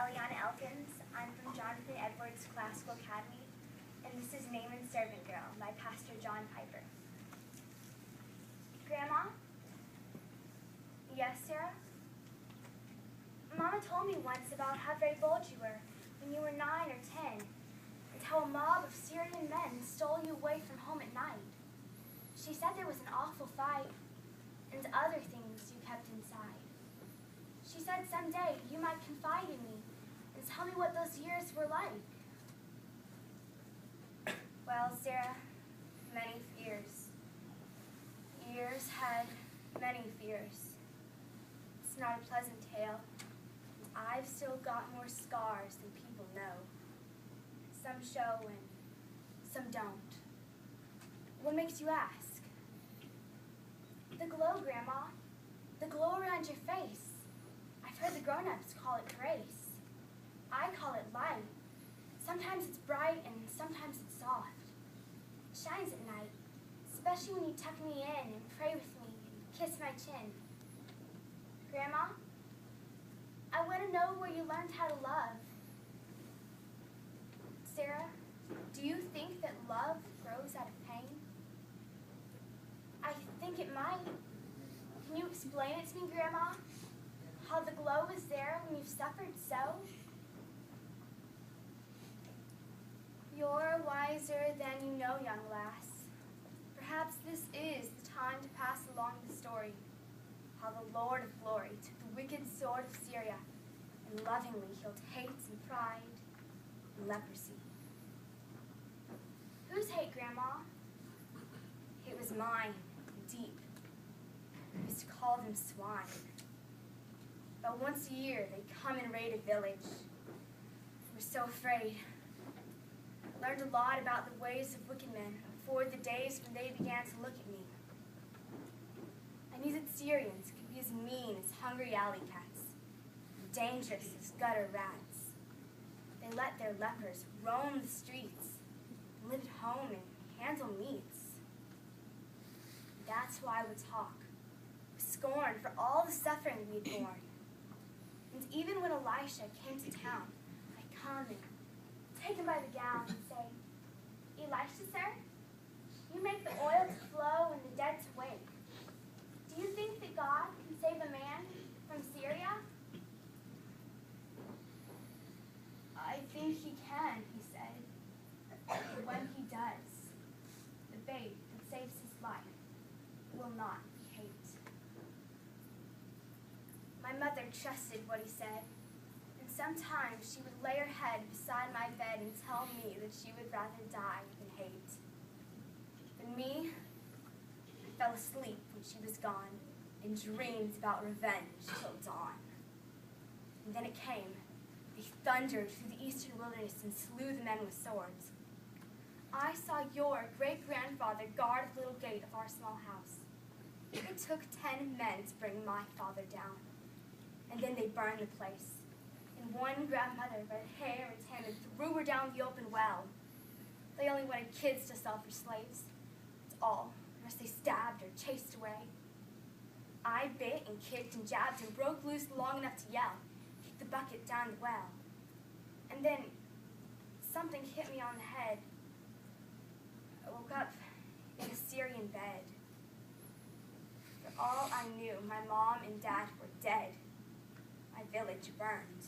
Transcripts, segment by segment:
Elliana. I'm from Jonathan Edwards Classical Academy, and this is Naaman's Servant Girl by Pastor John Piper. Grandma? Yes, Sarah? Mama told me once about how very bold you were when you were 9 or 10, and how a mob of Syrian men stole you away from home at night. She said there was an awful fight, and other things you kept inside. She said someday you might confide in me and tell me what those years were like. Well, Sarah, many fears. Years had many fears. It's not a pleasant tale, and I've still got more scars than people know. Some show and some don't. What makes you ask? The glow, Grandma. The glow around your face. I've heard the grown-ups call it grace. I call it light. Sometimes it's bright and sometimes it's soft. It shines at night, especially when you tuck me in and pray with me and kiss my chin. Grandma, I want to know where you learned how to love. Sarah, do you think that love grows out of pain? I think it might. Can you explain it to me, Grandma? How the glow is there when you've suffered so? You're wiser than you know, young lass. Perhaps this is the time to pass along the story, how the Lord of glory took the wicked sword of Syria and lovingly healed hate and pride and leprosy. Whose hate, Grandma? It was mine, deep. We used to call them swine. About once a year, they'd come and raid a village. We were so afraid. I learned a lot about the ways of wicked men before the days when they began to look at me. I knew that Syrians could be as mean as hungry alley cats, and dangerous as gutter rats. They let their lepers roam the streets, and live at home and handle meats. That's why I would talk, with scorn for all the suffering we'd borne. And even when Elisha came to town, I'd come and take him by the gown and say, Elisha, sir, you make the oil to flow and the dead to wake. Do you think that God can save a man from Syria? I think he can, he said. But when he does, the babe that saves his life will not be hate. My mother trusted what he said, and sometimes she would lay her head beside my bed and tell me that she would rather die than hate. But me, I fell asleep when she was gone and dreamed about revenge till dawn. And then it came. They thundered through the eastern wilderness and slew the men with swords. I saw your great-grandfather guard the little gate of our small house. It took 10 men to bring my father down. And then they burned the place. And one grandmother red hair and tan and threw her down the open well. They only wanted kids to sell for slaves. That's all, unless they stabbed or chased away. I bit and kicked and jabbed and broke loose long enough to yell, kicked the bucket down the well. And then something hit me on the head. I woke up in a Syrian bed. For all I knew, my mom and dad were dead. My village burned.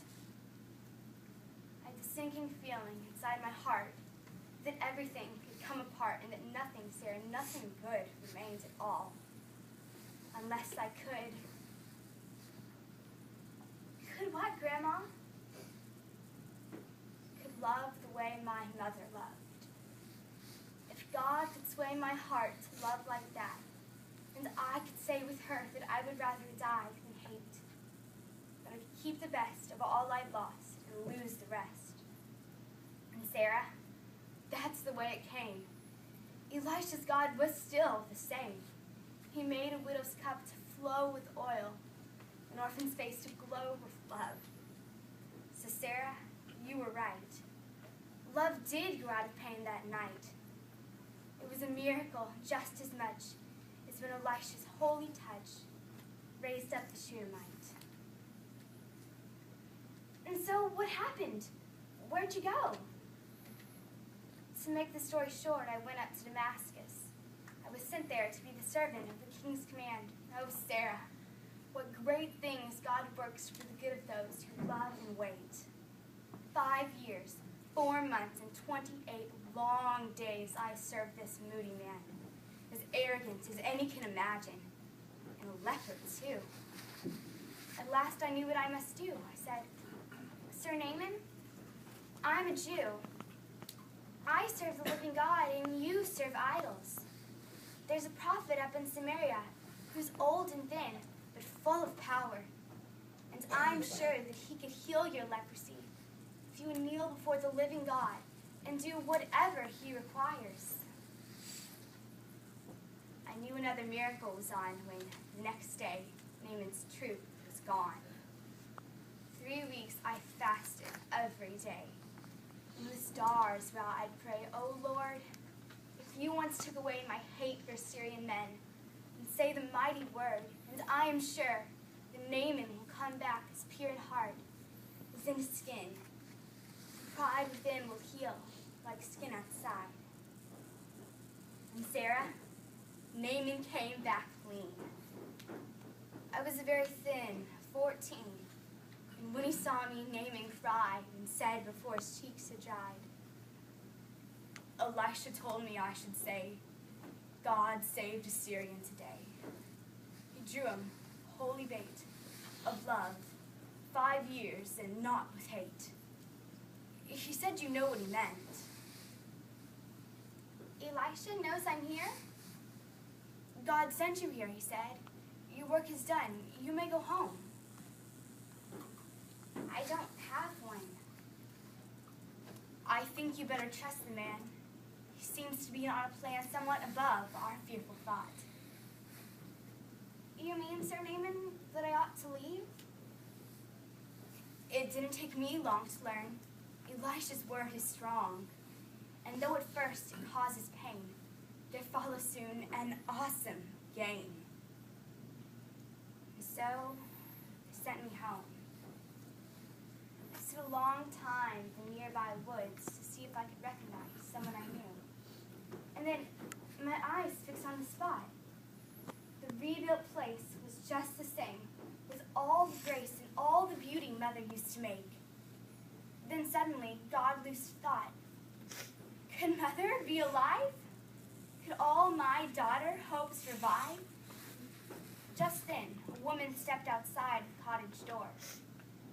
I had the sinking feeling inside my heart that everything could come apart and that nothing, Sarah, nothing good remained at all. Unless I could. Could what, Grandma? Could love the way my mother loved. If God could sway my heart to love like that, and I could say with her that I would rather die than hate, that I could keep the best of all I'd lost and lose the rest. And Sarah, that's the way it came. Elisha's God was still the same. He made a widow's cup to flow with oil, an orphan's face to glow with love. So Sarah, you were right. Love did go out of pain that night. It was a miracle just as much as when Elisha's holy touch raised up the Shunammite. And so what happened? Where'd you go? To make the story short, I went up to Damascus. I was sent there to be the servant of the king's command. Oh, Sarah, what great things God works for the good of those who love and wait. 5 years, 4 months, and 28 long days I served this moody man, as arrogant as any can imagine, and a leper too. At last I knew what I must do. I said, Sir Naaman, I'm a Jew. I serve the living God, and you serve idols. There's a prophet up in Samaria who's old and thin, but full of power. And I'm sure that he could heal your leprosy if you would kneel before the living God and do whatever he requires. I knew another miracle was on when the next day Naaman's troop was gone. 3 weeks I fasted every day. In the stars while I'd pray, Oh Lord, if you once took away my hate for Syrian men, and say the mighty word, and I am sure that Naaman will come back as pure in heart, within his skin. Pride within will heal like skin outside. And Sarah, Naaman came back clean. I was very thin, 14. And when he saw me, Naaman cried and said before his cheeks had dried, Elisha told me I should say, God saved a Syrian today. He drew him, holy bait, of love, 5 years and not with hate. He said you know what he meant. Elisha knows I'm here? God sent you here, he said. Your work is done. You may go home. I don't have one. I think you better trust the man. He seems to be on a plan somewhat above our fearful thought. You mean, Sir Naaman, that I ought to leave? It didn't take me long to learn. Elisha's word is strong, and though at first it causes pain, there follows soon an awesome gain. And so, they sent me home. I stood a long time in nearby woods to see if I could recognize someone I knew. And then my eyes fixed on the spot. The rebuilt place was just the same, with all the grace and all the beauty Mother used to make. Then suddenly, God loosed thought. Could Mother be alive? Could all my daughter hopes revive? Just then, a woman stepped outside the cottage door.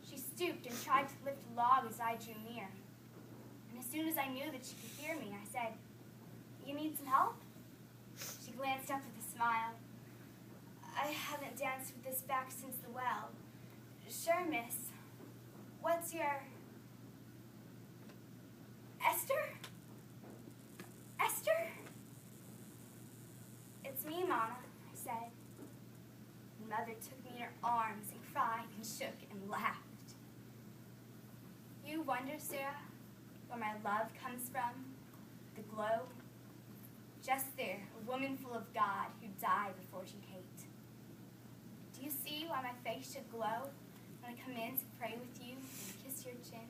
She stooped and tried to lift a log as I drew near. And as soon as I knew that she could hear me, I said, You need some help? She glanced up with a smile. I haven't danced with this back since the well. Sure, miss. What's your... Esther? Esther? It's me, Mama, I said. And Mother took me in her arms and cried and shook and laughed. You wonder, Sarah, where my love comes from? The glow? Just there, a woman full of God who died before she'd hate. Do you see why my face should glow when I come in to pray with you and kiss your chin?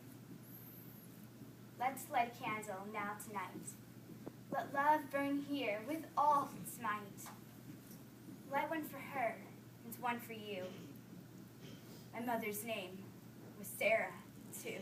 Let's light a candle now tonight. Let love burn here with all its might. Light one for her and one for you. My mother's name was Sarah, too.